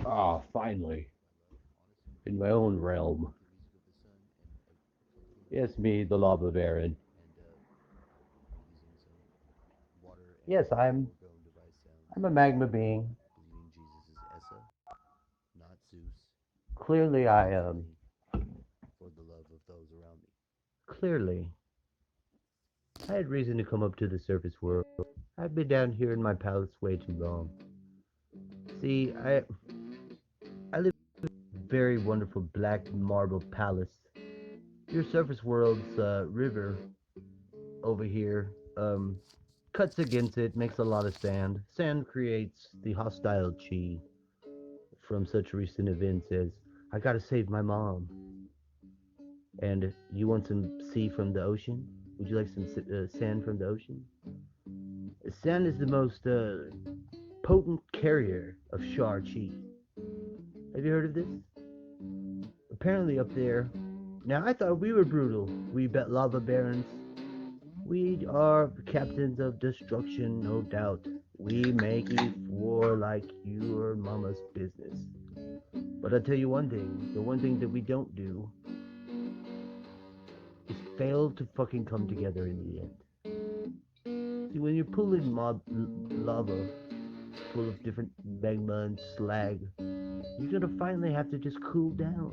Ah, finally, in my own realm. Yes, me, the lava baron. Yes, I'm a magma being. Clearly, clearly, I had reason to come up to the surface world. I've been down here in my palace way too long. See, I live in a very wonderful black marble palace. Your surface world's river over here cuts against it, makes a lot of sand. Sand creates the hostile chi from such recent events as I gotta save my mom. And you want some sea from the ocean? Would you like some sand from the ocean? Sand is the most potent carrier of Shar Chi. Have you heard of this? Apparently, up there. Now, I thought we were brutal. We bet lava barons. We are captains of destruction, no doubt. We make war like your mama's business. But I'll tell you one thing. The one thing that we don't do is fail to fucking come together in the end. See, when you're pulling lava full of different magma and slag, you're gonna finally have to just cool down.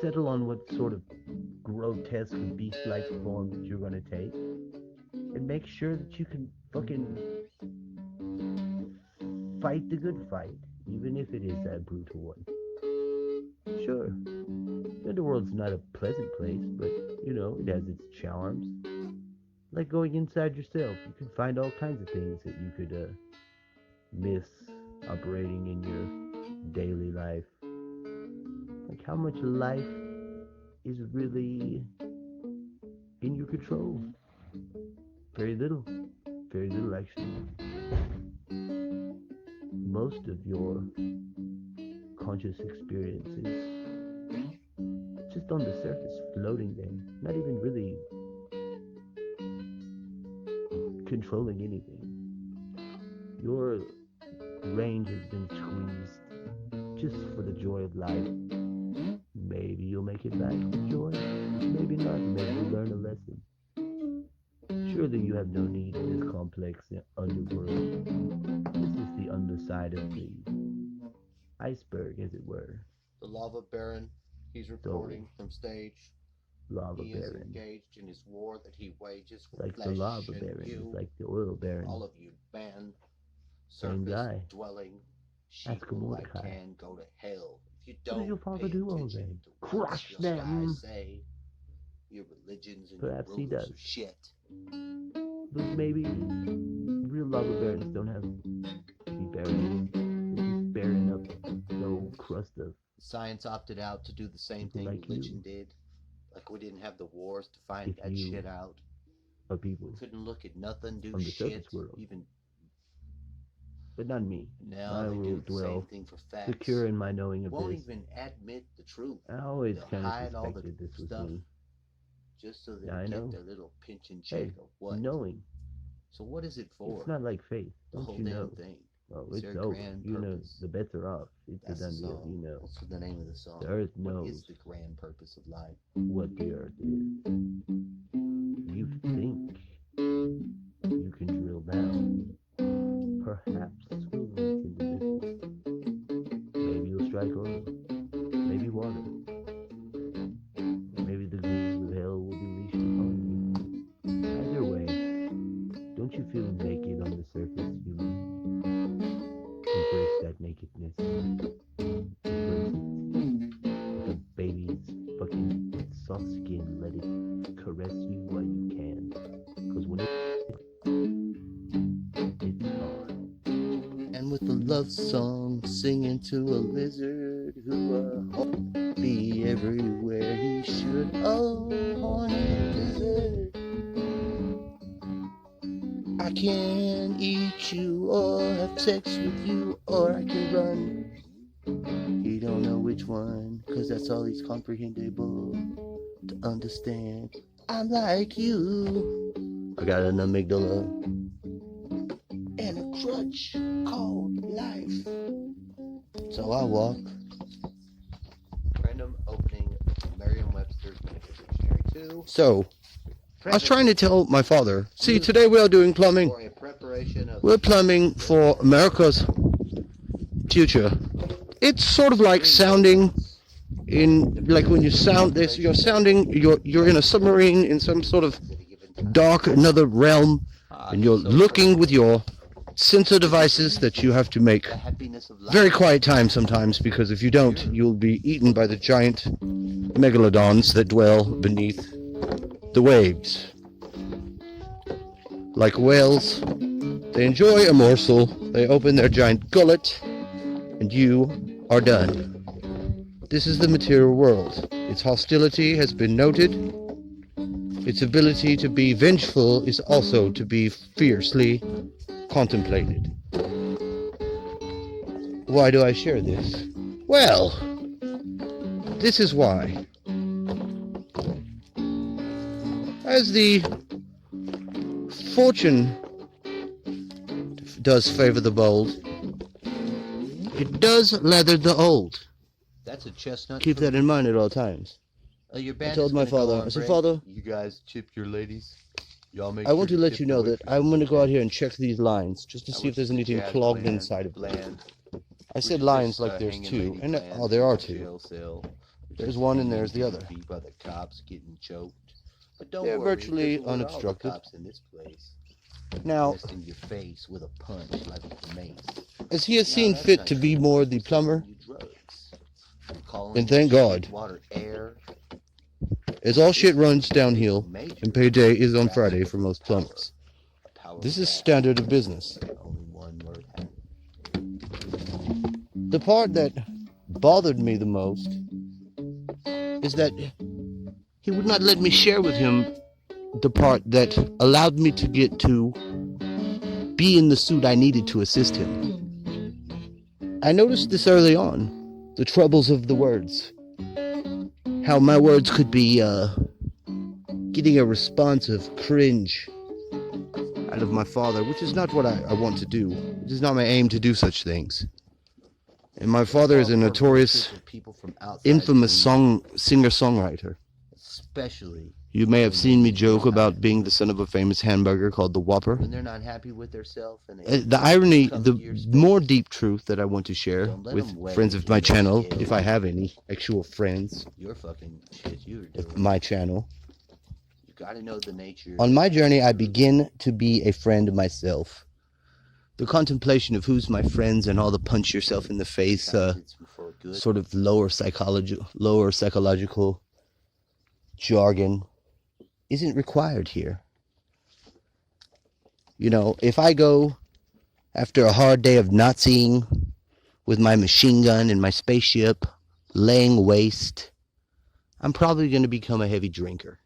Settle on what sort of grotesque beast-like form that you're gonna take, and make sure that you can fucking fight the good fight, even if it is that brutal one. Sure, the underworld's not a pleasant place, but it has its charms. Like going inside yourself, you can find all kinds of things that you could miss operating in your daily life. Like how much life is really in your control. Very little. Very little, actually. Most of your conscious experiences just on the surface, floating there, not even really controlling anything. Your range has been squeezed just for the joy of life. Maybe you'll make it back with joy. Maybe not. Maybe you'll learn a lesson. Surely you have no need of this complex underworld. This is the underside of the iceberg, as it were. The Lava Baron, he's So, reporting from stage. lava He is baron. engaged in his war that he wages for Like the flesh lava and baron is you, like the oil baron. all of you man, Same surface guy. dwelling Ask sheeple like Mordecai. can go to hell if you What does don't your father pay do all attention day? to what Crush your skies them. say. Your religions and your Perhaps he rulers does. are shit. But maybe real lava barons don't have to be barons. They're just barren of the old crust of Science opted out to do the same people thing like religion you. did. Like we didn't have the wars to find If that you shit out. are We people couldn't look at nothing, do from the surface shit, world, even but not me. now I they do will the same dwell thing for facts. secure in my knowing of Won't this. even admit the truth. I always They'll kind of hide all the suspected this was stuff me. just so Now they I get know. their little pinch and check Hey, of what. knowing, So what is it it's for? not like faith. The Don't whole you damn know? thing. Oh, Is there it's a over. grand You know, purpose? the bets are off. It's a That's the done deal. song. You know. That's the name of the The song. earth What is knows the grand purpose of life? what the earth is. You think you can drill down. Perhaps we'll reach into this. Maybe you'll strike oil. Maybe water. Maybe the ghouls of hell will be leashed upon you. Either way, don't you feel naked on the surface, human? Embrace that nakedness. Embrace it like a baby's fucking soft skin. Let it caress you while you can. Because when it's hard. And with a love song singing to a lizard who be everywhere he should. Oh, horny lizard, I can eat you or have sex with you or I can run. He don't know which one, cause that's all he's comprehensible to understand. I'm like you. I got an amygdala and a crutch called life. So I walk. Random opening Merriam-Webster's Dictionary 2. So I was trying to tell my father, see, today we are doing plumbing. For a preparation of We're plumbing for America's future. It's sort of like sounding in, like when you sound this, you're sounding, you're in a submarine in some sort of dark another realm, and you're looking with your sensor devices that you have to make very quiet time sometimes, because if you don't, you'll be eaten by the giant megalodons that dwell beneath the waves. Like whales, they enjoy a morsel, they open their giant gullet, and you are done. This is the material world. Its hostility has been noted. Its ability to be vengeful is also to be fiercely contemplated. Why do I share this? Well, this is why. As the fortune does favor the bold, it does leather the old. That's a chestnut. Keep that in mind at all times. Your I band told is my gonna go father, on I said, break. Father, You guys tip your ladies. Y'all make I want to sure let tip you the know that waitresses, I'm going to go okay? out here and check these lines just to I see if want there's you to anything jazz clogged bland, inside of them. bland. I said Which lines is, like there's hanging two, lady and bland, there are jail two. cell, which There's is one and hanging there's the to other. feet by the cops getting choked. But don't They're worry, virtually there's a word all the unobstructed. cops in this place. Now, Rest in your face with a punch like a mace. as he has Now, seen that's fit not to be true more unless the we're selling plumber, you drugs. I'm calling and it thank God, water air. as all shit runs downhill, Major and payday is on grasp Friday of for most power. plumbers. A power This is grasp. standard of business. Only one word has The part that bothered me the most is that he would not let me share with him the part that allowed me to get to be in the suit I needed to assist him. I noticed this early on, the troubles of the words. How my words could be getting a response of cringe out of my father, which is not what I want to do. It is not my aim to do such things. And my father is a notorious, infamous singer-songwriter. especially You may have seen me joke about being the son of a famous hamburger called the Whopper. when they're not happy with themselves. And they The irony, come to the your space. more deep truth that I want to share Don't let with 'em weigh friends you of my in the channel, scale. if I have any actual friends Your fucking shit you're of doing. my channel. You gotta know the nature. On my journey, I begin to be a friend myself. The contemplation of who's my friends and all the punch yourself in the face, It's for good. sort of lower psychological jargon isn't required here. You know, if I go after a hard day of Naziing with my machine gun and my spaceship, laying waste, I'm probably going to become a heavy drinker.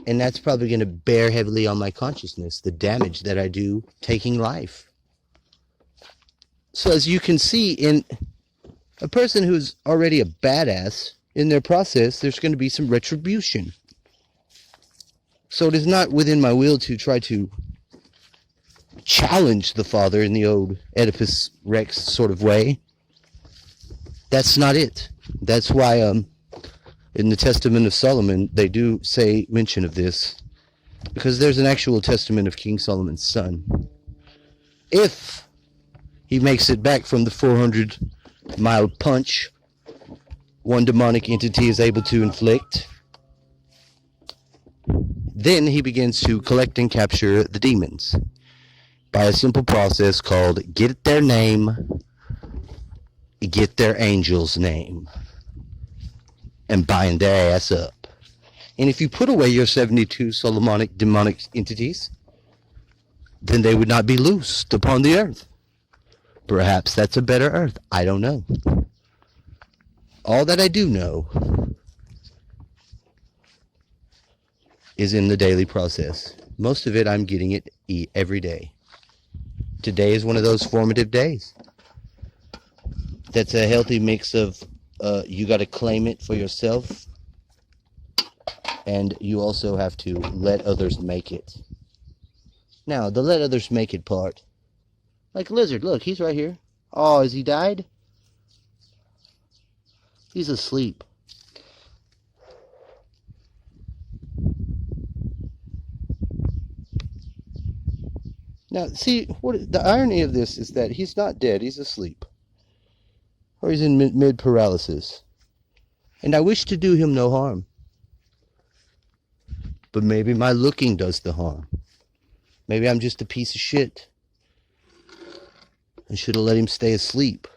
And that's probably going to bear heavily on my consciousness, the damage that I do taking life. So as you can see, in a person who's already a badass, in their process, there's going to be some retribution. So it is not within my will to try to challenge the father in the old Oedipus Rex sort of way. That's not it. That's why in the Testament of Solomon, they do say mention of this, because there's an actual testament of King Solomon's son. If he makes it back from the 400-mile punch one demonic entity is able to inflict, then he begins to collect and capture the demons by a simple process called get their name, get their angel's name, and bind their ass up. And if you put away your 72 Solomonic demonic entities, then they would not be loosed upon the earth. Perhaps that's a better earth. I don't know. All that I do know is in the daily process. Most of it I'm getting it every day. Today is one of those formative days. That's a healthy mix of you got to claim it for yourself, and you also have to let others make it. Now, the let others make it part, like Lizard, look, he's right here. Oh, has he died? He's asleep. Now, see, what the irony of this is that he's not dead. He's asleep. Or he's in mid-paralysis. And I wish to do him no harm. But maybe my looking does the harm. Maybe I'm just a piece of shit. I should have let him stay asleep.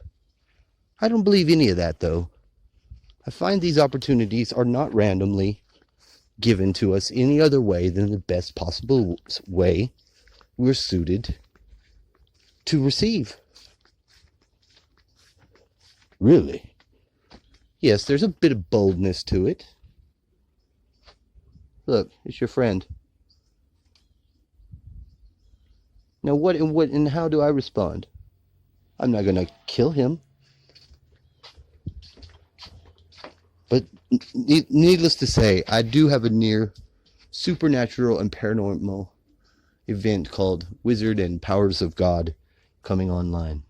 I don't believe any of that, though. I find these opportunities are not randomly given to us any other way than the best possible way we're suited to receive. Really? Yes, there's a bit of boldness to it. Look, it's your friend. Now what and how do I respond? I'm not gonna kill him. But needless to say, I do have a near supernatural and paranormal event called Wizard and Powers of God coming online.